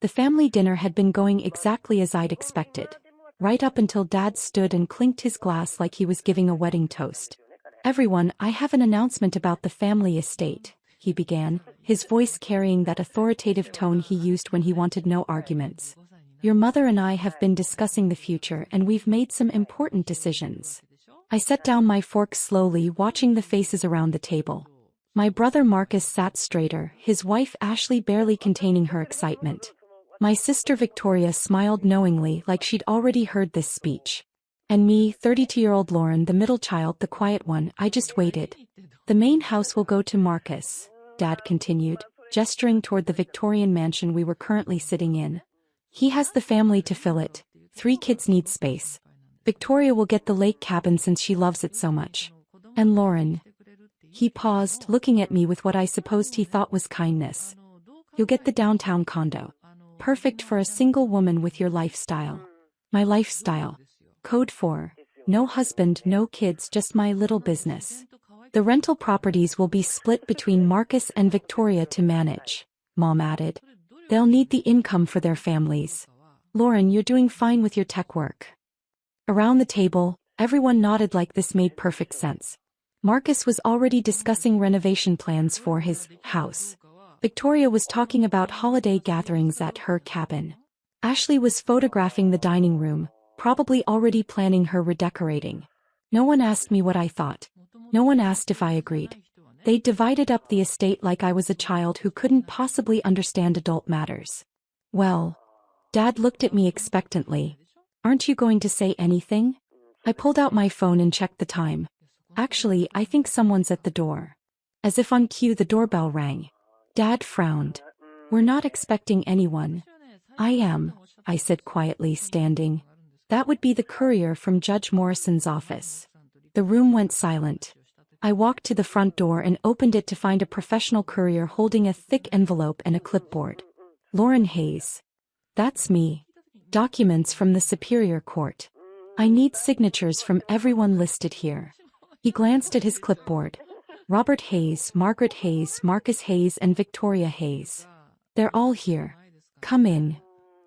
The family dinner had been going exactly as I'd expected. Right up until Dad stood and clinked his glass like he was giving a wedding toast. "Everyone, I have an announcement about the family estate," he began, his voice carrying that authoritative tone he used when he wanted no arguments. "Your mother and I have been discussing the future and we've made some important decisions." I set down my fork slowly, watching the faces around the table. My brother Marcus sat straighter, his wife Ashley barely containing her excitement. My sister Victoria smiled knowingly like she'd already heard this speech. And me, 32-year-old Lauren, the middle child, the quiet one, I just waited. "The main house will go to Marcus," Dad continued, gesturing toward the Victorian mansion we were currently sitting in. "He has the family to fill it. 3 kids need space. Victoria will get the lake cabin since she loves it so much. And Lauren..." He paused, looking at me with what I supposed he thought was kindness. "You'll get the downtown condo. Perfect for a single woman with your lifestyle." My lifestyle. Code 4. No husband, no kids, just my little business. "The rental properties will be split between Marcus and Victoria to manage," Mom added. "They'll need the income for their families. Lauren, you're doing fine with your tech work." Around the table, everyone nodded like this made perfect sense. Marcus was already discussing renovation plans for his house. Victoria was talking about holiday gatherings at her cabin. Ashley was photographing the dining room, probably already planning her redecorating. No one asked me what I thought. No one asked if I agreed. They divided up the estate like I was a child who couldn't possibly understand adult matters. "Well..." Dad looked at me expectantly. "Aren't you going to say anything?" I pulled out my phone and checked the time. "Actually, I think someone's at the door." As if on cue, the doorbell rang. Dad frowned. "We're not expecting anyone." "I am," I said quietly, standing. "That would be the courier from Judge Morrison's office." The room went silent. I walked to the front door and opened it to find a professional courier holding a thick envelope and a clipboard. "Lauren Hayes." "That's me. Documents from the Superior Court. I need signatures from everyone listed here." He glanced at his clipboard. "Robert Hayes, Margaret Hayes, Marcus Hayes, and Victoria Hayes. They're all here. Come in."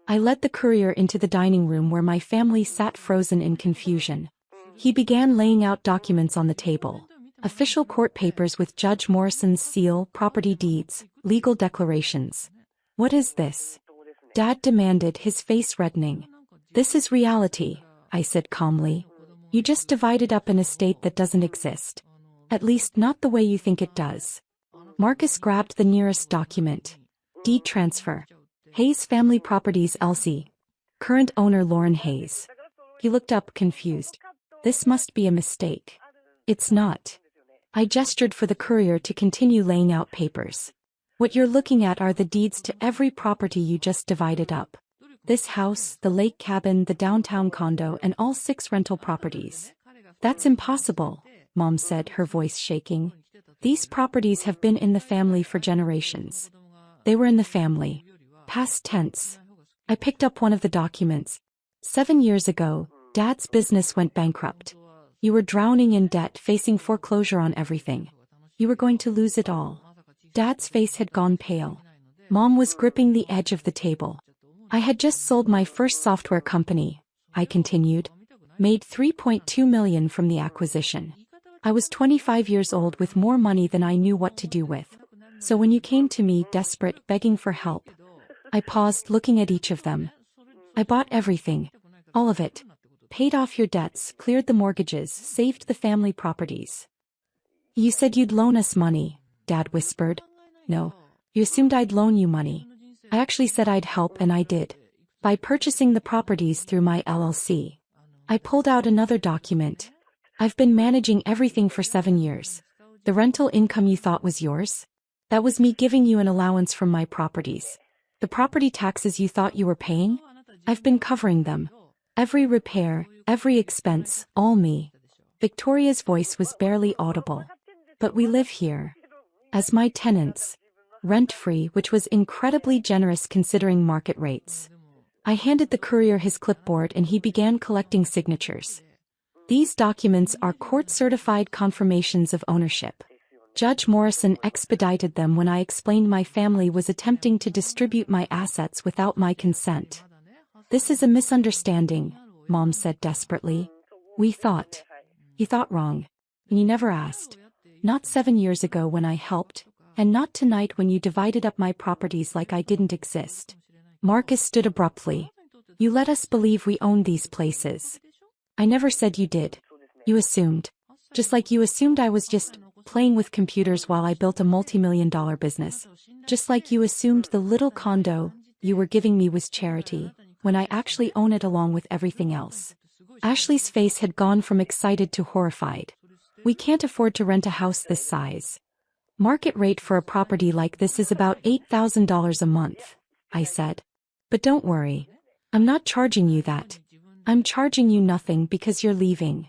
I led the courier into the dining room where my family sat frozen in confusion. He began laying out documents on the table. Official court papers with Judge Morrison's seal, property deeds, legal declarations. "What is this?" Dad demanded, his face reddening. "This is reality," I said calmly. "You just divided up an estate that doesn't exist. At least not the way you think it does." Marcus grabbed the nearest document. "Deed transfer. Hayes Family Properties LC. Current owner Lauren Hayes." He looked up confused. "This must be a mistake." "It's not." I gestured for the courier to continue laying out papers. "What you're looking at are the deeds to every property you just divided up. This house, the lake cabin, the downtown condo, and all 6 rental properties." "That's impossible," Mom said, her voice shaking. "These properties have been in the family for generations." They were in the family. Past tense. I picked up one of the documents. 7 years ago, Dad's business went bankrupt. You were drowning in debt, facing foreclosure on everything. You were going to lose it all. Dad's face had gone pale. Mom was gripping the edge of the table. "I had just sold my first software company," I continued. "Made $3.2 million from the acquisition. I was 25 years old with more money than I knew what to do with. So when you came to me, desperate, begging for help..." I paused, looking at each of them. "I bought everything. All of it. Paid off your debts, cleared the mortgages, saved the family properties." "You said you'd loan us money," Dad whispered. "No. You assumed I'd loan you money. I actually said I'd help, and I did. By purchasing the properties through my LLC." I pulled out another document. "I've been managing everything for 7 years. The rental income you thought was yours? That was me giving you an allowance from my properties. The property taxes you thought you were paying? I've been covering them. Every repair, every expense, all me." Victoria's voice was barely audible. "But we live here. As my tenants. Rent-free, which was incredibly generous considering market rates." I handed the courier his clipboard and he began collecting signatures. "These documents are court-certified confirmations of ownership. Judge Morrison expedited them when I explained my family was attempting to distribute my assets without my consent. This is a misunderstanding, Mom said desperately. We thought. You thought wrong. And you never asked. Not 7 years ago when I helped, and not tonight when you divided up my properties like I didn't exist. Marcus stood abruptly. You let us believe we owned these places. I never said you did. You assumed. Just like you assumed I was just playing with computers while I built a multi-million-dollar business. Just like you assumed the little condo you were giving me was charity, when I actually own it along with everything else. Ashley's face had gone from excited to horrified. We can't afford to rent a house this size. Market rate for a property like this is about $8,000 a month, I said. But don't worry. I'm not charging you that. I'm charging you nothing because you're leaving.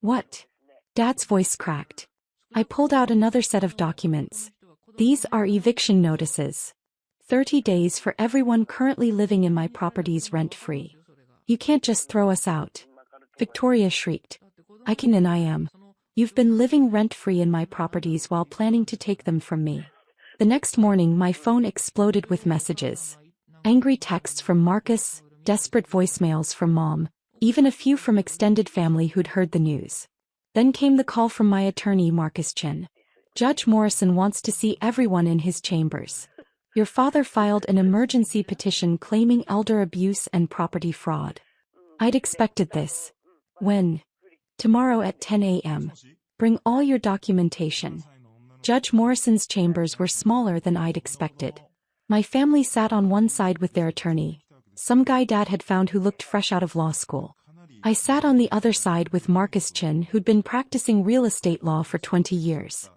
What? Dad's voice cracked. I pulled out another set of documents. These are eviction notices. 30 days for everyone currently living in my properties rent-free. You can't just throw us out. Victoria shrieked. I can and I am. You've been living rent-free in my properties while planning to take them from me. The next morning my phone exploded with messages. Angry texts from Marcus, desperate voicemails from Mom, even a few from extended family who'd heard the news. Then came the call from my attorney Marcus Chin. Judge Morrison wants to see everyone in his chambers. Your father filed an emergency petition claiming elder abuse and property fraud. I'd expected this. When? Tomorrow at 10 a.m. Bring all your documentation. Judge Morrison's chambers were smaller than I'd expected. My family sat on one side with their attorney, some guy Dad had found who looked fresh out of law school. I sat on the other side with Marcus Chin, who'd been practicing real estate law for 20 years.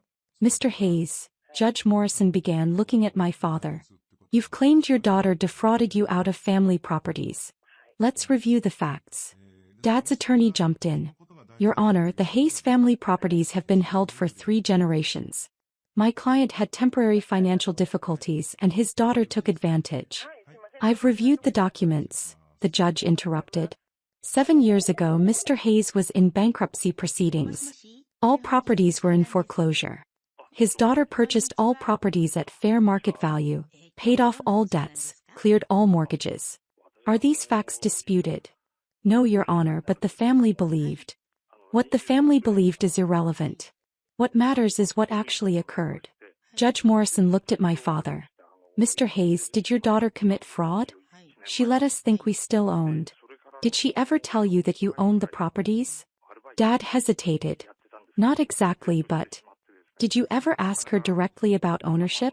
Mr. Hayes, Judge Morrison began, looking at my father. You've claimed your daughter defrauded you out of family properties. Let's review the facts. Dad's attorney jumped in. Your Honor, the Hayes family properties have been held for 3 generations. My client had temporary financial difficulties and his daughter took advantage. I've reviewed the documents, the judge interrupted. 7 years ago, Mr. Hayes was in bankruptcy proceedings. All properties were in foreclosure. His daughter purchased all properties at fair market value, paid off all debts, cleared all mortgages. Are these facts disputed? No, Your Honor, but the family believed. What the family believed is irrelevant. What matters is what actually occurred. Judge Morrison looked at my father. Mr. Hayes, did your daughter commit fraud? She let us think we still owned. Did she ever tell you that you owned the properties? Dad hesitated. Not exactly, but... Did you ever ask her directly about ownership?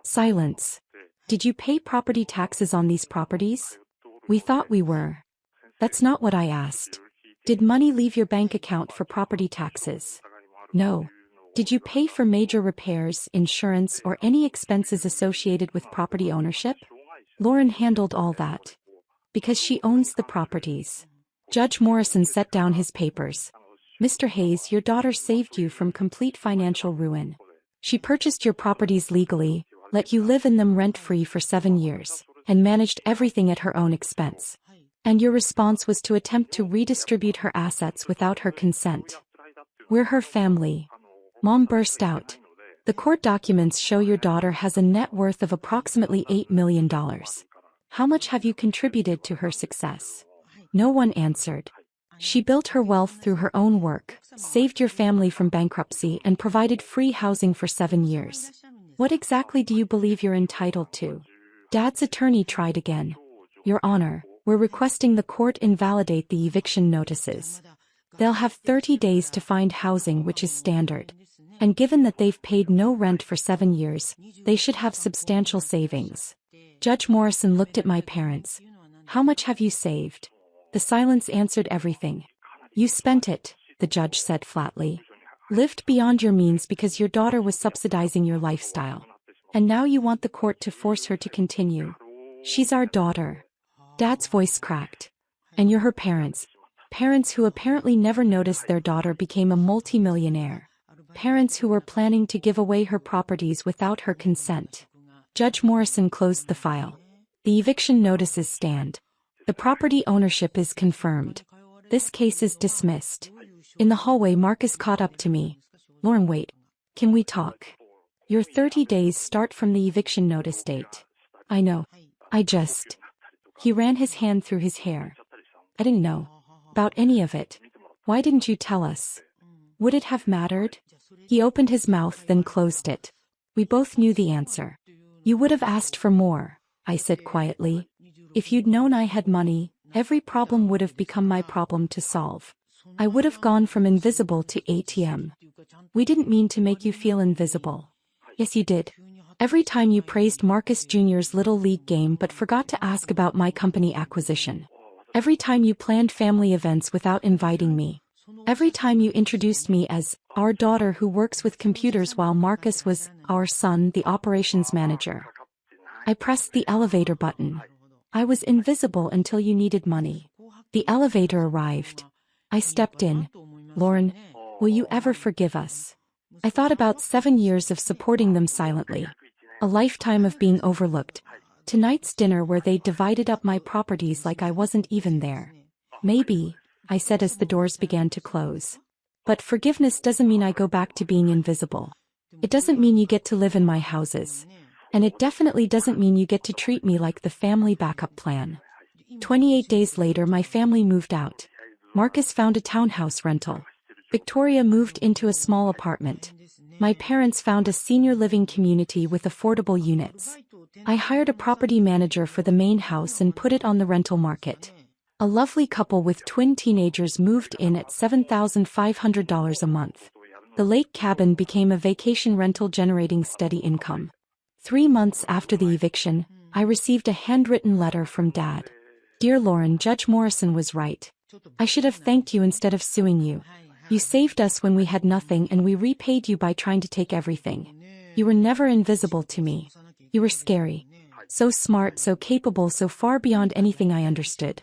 Silence. Did you pay property taxes on these properties? We thought we were. That's not what I asked. Did money leave your bank account for property taxes? No. Did you pay for major repairs, insurance, or any expenses associated with property ownership? Lauren handled all that. Because she owns the properties. Judge Morrison set down his papers. Mr. Hayes, your daughter saved you from complete financial ruin. She purchased your properties legally, let you live in them rent-free for 7 years, and managed everything at her own expense. And your response was to attempt to redistribute her assets without her consent. We're her family. Mom burst out. The court documents show your daughter has a net worth of approximately $8 million. How much have you contributed to her success? No one answered. She built her wealth through her own work, saved your family from bankruptcy, and provided free housing for 7 years. What exactly do you believe you're entitled to? Dad's attorney tried again. Your Honor, we're requesting the court invalidate the eviction notices. They'll have 30 days to find housing, which is standard. And given that they've paid no rent for 7 years, they should have substantial savings. Judge Morrison looked at my parents. How much have you saved? The silence answered everything. You spent it, the judge said flatly. Lived beyond your means because your daughter was subsidizing your lifestyle. And now you want the court to force her to continue. She's our daughter. Dad's voice cracked. And you're her parents. Parents who apparently never noticed their daughter became a multimillionaire. Parents who were planning to give away her properties without her consent. Judge Morrison closed the file. The eviction notices stand. The property ownership is confirmed. This case is dismissed. In the hallway, Marcus caught up to me. Lauren, wait. Can we talk? Your 30 days start from the eviction notice date. I know. He ran his hand through his hair. I didn't know about any of it. Why didn't you tell us? Would it have mattered? He opened his mouth then closed it. We both knew the answer. You would have asked for more, I said quietly. If you'd known I had money, every problem would have become my problem to solve. I would have gone from invisible to ATM. We didn't mean to make you feel invisible. Yes, you did. Every time you praised Marcus Jr.'s Little League game but forgot to ask about my company acquisition. Every time you planned family events without inviting me. Every time you introduced me as our daughter who works with computers while Marcus was our son, the operations manager. I pressed the elevator button. I was invisible until you needed money. The elevator arrived. I stepped in. Lauren, will you ever forgive us? I thought about 7 years of supporting them silently. A lifetime of being overlooked. Tonight's dinner where they divided up my properties like I wasn't even there. Maybe, I said as the doors began to close. But forgiveness doesn't mean I go back to being invisible. It doesn't mean you get to live in my houses. And it definitely doesn't mean you get to treat me like the family backup plan. 28 days later my family moved out. Marcus found a townhouse rental. Victoria moved into a small apartment. My parents found a senior living community with affordable units. I hired a property manager for the main house and put it on the rental market. A lovely couple with twin teenagers moved in at $7,500 a month. The lake cabin became a vacation rental generating steady income. 3 months after the eviction, I received a handwritten letter from Dad. Dear Lauren, Judge Morrison was right. I should have thanked you instead of suing you. You saved us when we had nothing and we repaid you by trying to take everything. You were never invisible to me. You were scary. So smart, so capable, so far beyond anything I understood.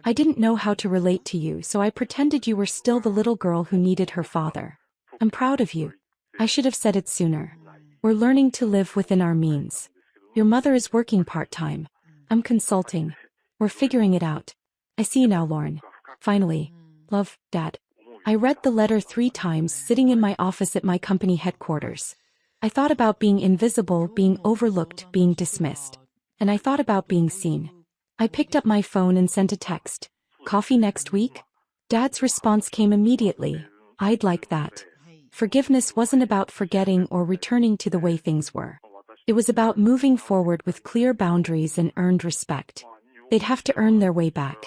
I didn't know how to relate to you, so I pretended you were still the little girl who needed her father. I'm proud of you. I should have said it sooner. We're learning to live within our means. Your mother is working part-time. I'm consulting. We're figuring it out. I see you now, Lauren. Finally. Love, Dad. I read the letter 3 times sitting in my office at my company headquarters. I thought about being invisible, being overlooked, being dismissed. And I thought about being seen. I picked up my phone and sent a text. Coffee next week? Dad's response came immediately. I'd like that. Forgiveness wasn't about forgetting or returning to the way things were. It was about moving forward with clear boundaries and earned respect. They'd have to earn their way back.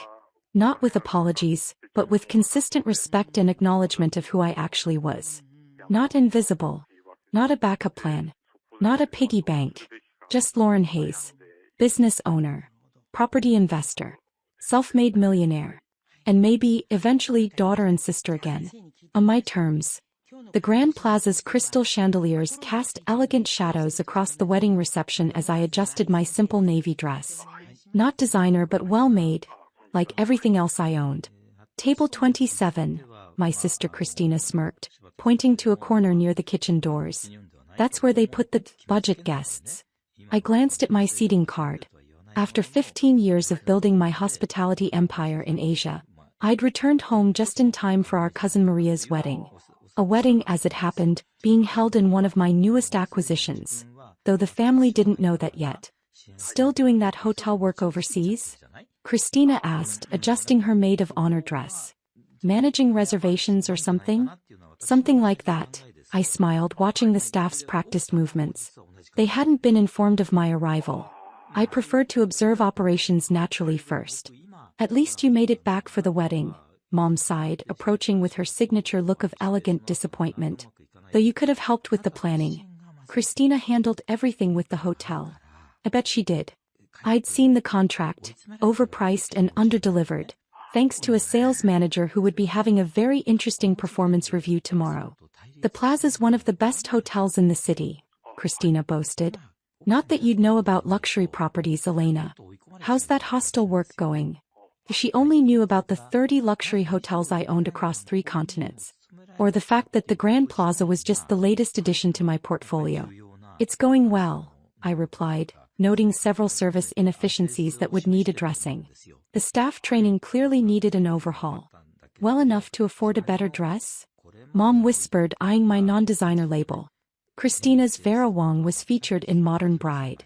Not with apologies, but with consistent respect and acknowledgement of who I actually was. Not invisible. Not a backup plan. Not a piggy bank. Just Lauren Hayes. Business owner. Property investor. Self-made millionaire. And maybe, eventually, daughter and sister again. On my terms. The Grand Plaza's crystal chandeliers cast elegant shadows across the wedding reception as I adjusted my simple navy dress. Not designer but well-made, like everything else I owned. Table 27, my sister Christina smirked, pointing to a corner near the kitchen doors. That's where they put the budget guests. I glanced at my seating card. After 15 years of building my hospitality empire in Asia, I'd returned home just in time for our cousin Maria's wedding. A wedding, as it happened, being held in one of my newest acquisitions, though the family didn't know that yet. Still doing that hotel work overseas? Christina asked, adjusting her maid of honor dress. Managing reservations or something? Something like that, I smiled, watching the staff's practiced movements. They hadn't been informed of my arrival. I preferred to observe operations naturally first. At least you made it back for the wedding, Mom sighed, approaching with her signature look of elegant disappointment. Though you could have helped with the planning. Christina handled everything with the hotel. I bet she did. I'd seen the contract, overpriced and underdelivered, thanks to a sales manager who would be having a very interesting performance review tomorrow. The Plaza's one of the best hotels in the city, Christina boasted. Not that you'd know about luxury properties, Elena. How's that hostel work going? She only knew about the 30 luxury hotels I owned across 3 continents. Or the fact that the Grand Plaza was just the latest addition to my portfolio. It's going well, I replied, noting several service inefficiencies that would need addressing. The staff training clearly needed an overhaul. Well enough to afford a better dress? Mom whispered, eyeing my non-designer label. Christina's Vera Wong was featured in Modern Bride.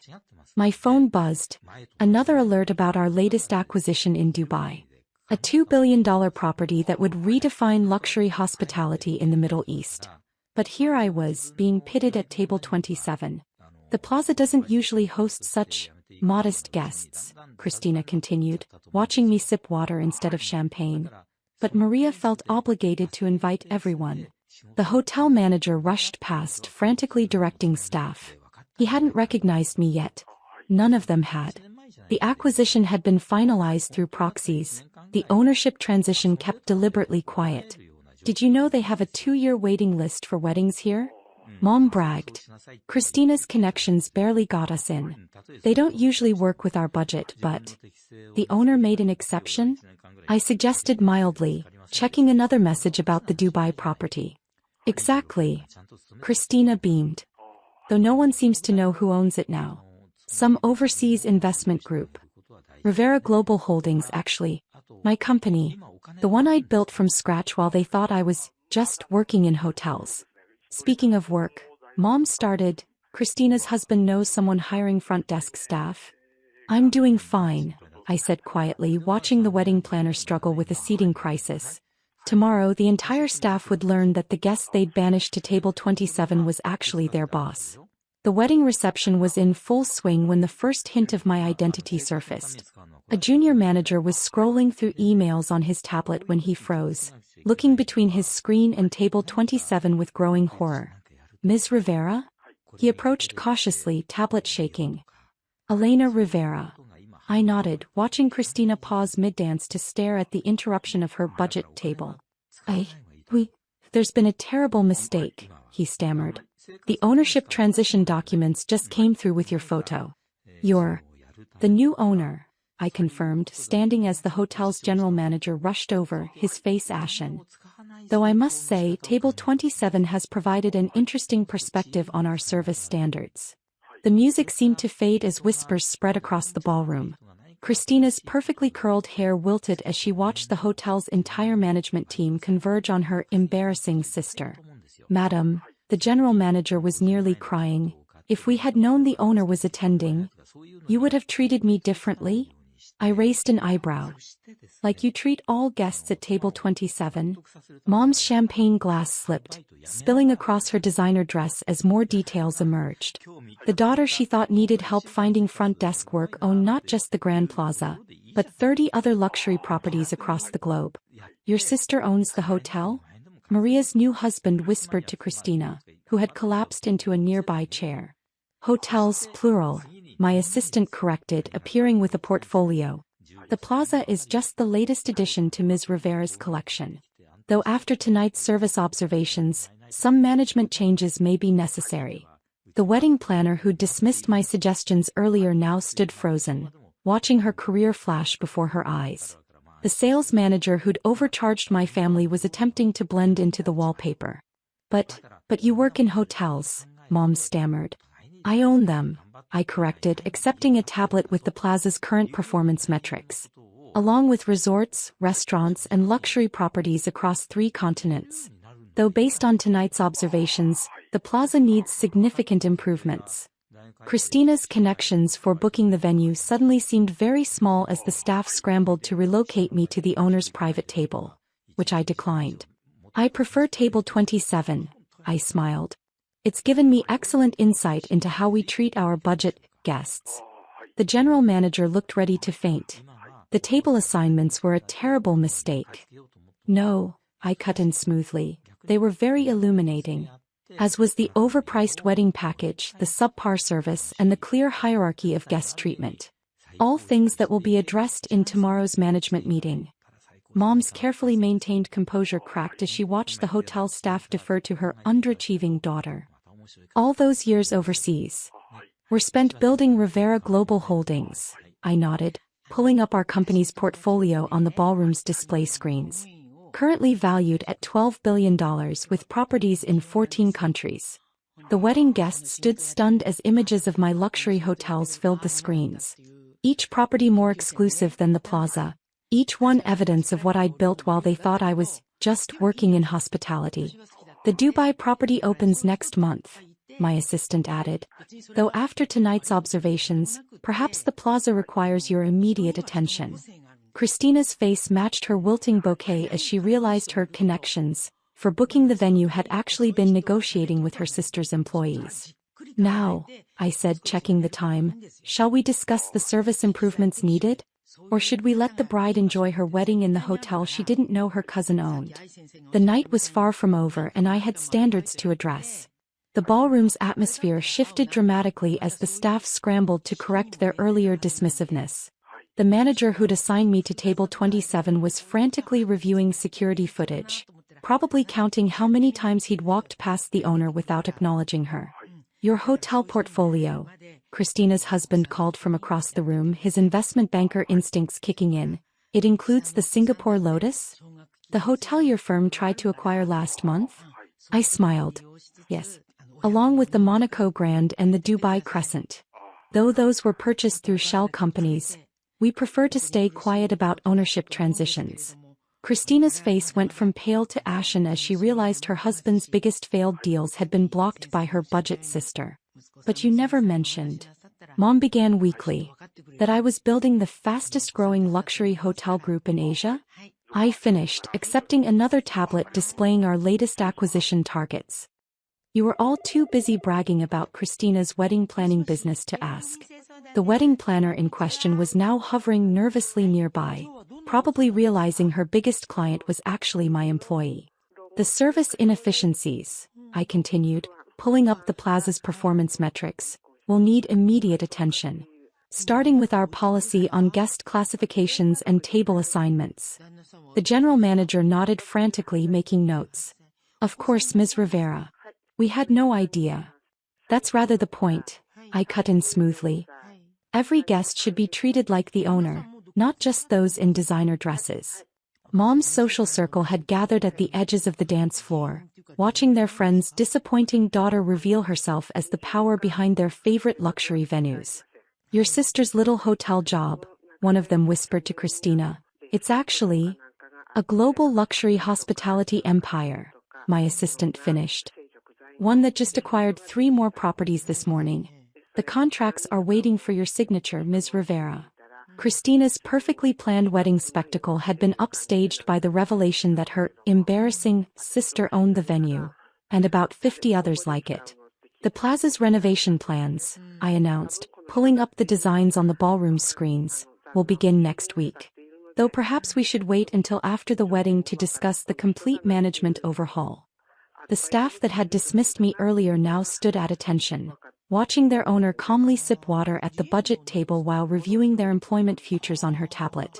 My phone buzzed. Another alert about our latest acquisition in Dubai. A $2 billion property that would redefine luxury hospitality in the Middle East. But here I was, being pitted at table 27. The plaza doesn't usually host such modest guests, Christina continued, watching me sip water instead of champagne. But Maria felt obligated to invite everyone. The hotel manager rushed past, frantically directing staff. He hadn't recognized me yet. None of them had. The acquisition had been finalized through proxies. The ownership transition kept deliberately quiet. Did you know they have a 2-year waiting list for weddings here? Mom bragged. Christina's connections barely got us in. They don't usually work with our budget, but... The owner made an exception? I suggested mildly, checking another message about the Dubai property. Exactly. Christina beamed. Though no one seems to know who owns it now. Some overseas investment group. Rivera Global Holdings, actually. My company. The one I'd built from scratch while they thought I was just working in hotels. Speaking of work, Mom started. Christina's husband knows someone hiring front desk staff. I'm doing fine, I said quietly, watching the wedding planner struggle with a seating crisis. Tomorrow the entire staff would learn that the guest they'd banished to table 27 was actually their boss. The wedding reception was in full swing when the first hint of my identity surfaced. A junior manager was scrolling through emails on his tablet when he froze, looking between his screen and table 27 with growing horror. Ms. Rivera? He approached cautiously, tablet shaking. Elena Rivera. I nodded, watching Christina pause mid-dance to stare at the interruption of her budget table. There's been a terrible mistake, he stammered. The ownership transition documents just came through with your photo. You're the new owner, I confirmed, standing as the hotel's general manager rushed over, his face ashen. Though I must say, table 27 has provided an interesting perspective on our service standards. The music seemed to fade as whispers spread across the ballroom. Christina's perfectly curled hair wilted as she watched the hotel's entire management team converge on her embarrassing sister. Madam, the general manager was nearly crying. If we had known the owner was attending, you would have treated me differently? I raised an eyebrow. Like you treat all guests at table 27? Mom's champagne glass slipped, spilling across her designer dress as more details emerged. The daughter she thought needed help finding front desk work owned not just the Grand Plaza, but 30 other luxury properties across the globe. Your sister owns the hotel? Maria's new husband whispered to Christina, who had collapsed into a nearby chair. Hotels, plural, my assistant corrected, appearing with a portfolio. The plaza is just the latest addition to Ms. Rivera's collection. Though after tonight's service observations, some management changes may be necessary. The wedding planner who dismissed my suggestions earlier now stood frozen, watching her career flash before her eyes. The sales manager who'd overcharged my family was attempting to blend into the wallpaper. But you work in hotels, Mom stammered. I own them, I corrected, accepting a tablet with the plaza's current performance metrics. Along with resorts, restaurants, and luxury properties across 3 continents. Though based on tonight's observations, the plaza needs significant improvements. Christina's connections for booking the venue suddenly seemed very small as the staff scrambled to relocate me to the owner's private table, which I declined. I prefer table 27, I smiled. It's given me excellent insight into how we treat our budget guests. The general manager looked ready to faint. The table assignments were a terrible mistake. No, I cut in smoothly. They were very illuminating. As was the overpriced wedding package, the subpar service, and the clear hierarchy of guest treatment. All things that will be addressed in tomorrow's management meeting. Mom's carefully maintained composure cracked as she watched the hotel staff defer to her underachieving daughter. All those years overseas were spent building Rivera Global Holdings, I nodded, pulling up our company's portfolio on the ballroom's display screens. Currently valued at $12 billion with properties in 14 countries. The wedding guests stood stunned as images of my luxury hotels filled the screens. Each property more exclusive than the plaza. Each one evidence of what I'd built while they thought I was just working in hospitality. The Dubai property opens next month. my assistant added. Though after tonight's observations, perhaps the plaza requires your immediate attention. Christina's face matched her wilting bouquet as she realized her connections for booking the venue had actually been negotiating with her sister's employees. Now, I said, checking the time, shall we discuss the service improvements needed? Or should we let the bride enjoy her wedding in the hotel she didn't know her cousin owned? The night was far from over and I had standards to address. The ballroom's atmosphere shifted dramatically as the staff scrambled to correct their earlier dismissiveness. The manager who'd assigned me to table 27 was frantically reviewing security footage, probably counting how many times he'd walked past the owner without acknowledging her. Your hotel portfolio, Christina's husband called from across the room, his investment banker instincts kicking in. It includes the Singapore Lotus? The hotel your firm tried to acquire last month? I smiled. Yes. Along with the Monaco Grand and the Dubai Crescent. Though those were purchased through shell companies, we prefer to stay quiet about ownership transitions. Christina's face went from pale to ashen as she realized her husband's biggest failed deals had been blocked by her budget sister. But you never mentioned, Mom began weakly, that I was building the fastest-growing luxury hotel group in Asia? I finished, accepting another tablet displaying our latest acquisition targets. You were all too busy bragging about Christina's wedding planning business to ask. The wedding planner in question was now hovering nervously nearby, probably realizing her biggest client was actually my employee. The service inefficiencies, I continued, pulling up the plaza's performance metrics, will need immediate attention. Starting with our policy on guest classifications and table assignments. The general manager nodded frantically, making notes. Of course, Ms. Rivera. We had no idea. That's rather the point, I cut in smoothly. Every guest should be treated like the owner, not just those in designer dresses. Mom's social circle had gathered at the edges of the dance floor, watching their friend's disappointing daughter reveal herself as the power behind their favorite luxury venues. Your sister's little hotel job, one of them whispered to Christina. It's actually a global luxury hospitality empire, my assistant finished. One that just acquired 3 more properties this morning. The contracts are waiting for your signature, Ms. Rivera. Christina's perfectly planned wedding spectacle had been upstaged by the revelation that her embarrassing sister owned the venue, and about 50 others like it. The plaza's renovation plans, I announced, pulling up the designs on the ballroom screens, will begin next week. Though perhaps we should wait until after the wedding to discuss the complete management overhaul. The staff that had dismissed me earlier now stood at attention, watching their owner calmly sip water at the budget table while reviewing their employment futures on her tablet.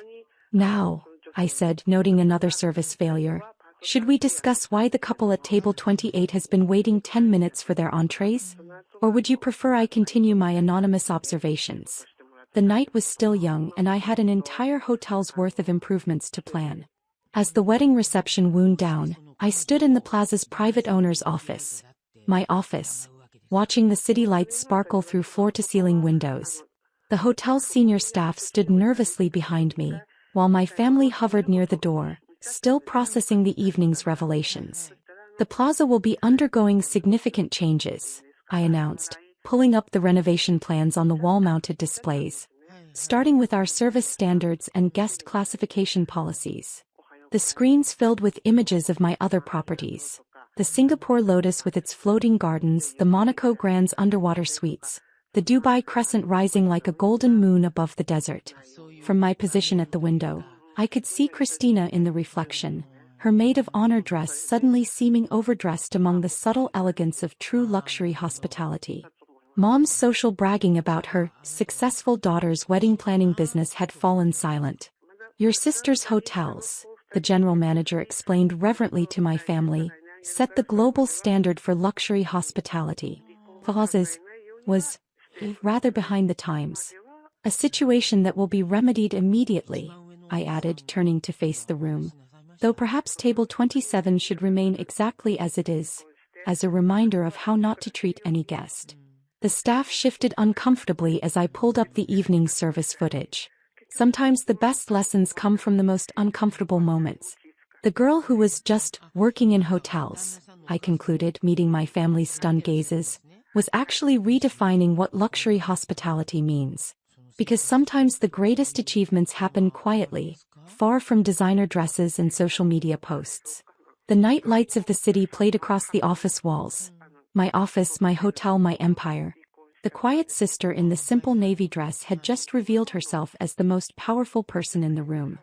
Now, I said, noting another service failure, should we discuss why the couple at table 28 has been waiting 10 minutes for their entrees? Or would you prefer I continue my anonymous observations? The night was still young and I had an entire hotel's worth of improvements to plan. As the wedding reception wound down, I stood in the plaza's private owner's office. My office. Watching the city lights sparkle through floor-to-ceiling windows. The hotel's senior staff stood nervously behind me, while my family hovered near the door, still processing the evening's revelations. The plaza will be undergoing significant changes, I announced, pulling up the renovation plans on the wall-mounted displays. Starting with our service standards and guest classification policies. The screens filled with images of my other properties. The Singapore Lotus with its floating gardens, the Monaco Grand's underwater suites, the Dubai Crescent rising like a golden moon above the desert. From my position at the window, I could see Christina in the reflection, her maid of honor dress suddenly seeming overdressed among the subtle elegance of true luxury hospitality. Mom's social bragging about her successful daughter's wedding planning business had fallen silent. Your sister's hotels, the general manager explained reverently to my family, set the global standard for luxury hospitality. Plazas was rather behind the times. A situation that will be remedied immediately, I added, turning to face the room. Though perhaps table 27 should remain exactly as it is, as a reminder of how not to treat any guest. The staff shifted uncomfortably as I pulled up the evening service footage. Sometimes the best lessons come from the most uncomfortable moments. The girl who was just working in hotels, I concluded, meeting my family's stunned gazes, was actually redefining what luxury hospitality means. Because sometimes the greatest achievements happen quietly, far from designer dresses and social media posts. The night lights of the city played across the office walls. My office, my hotel, my empire. The quiet sister in the simple navy dress had just revealed herself as the most powerful person in the room.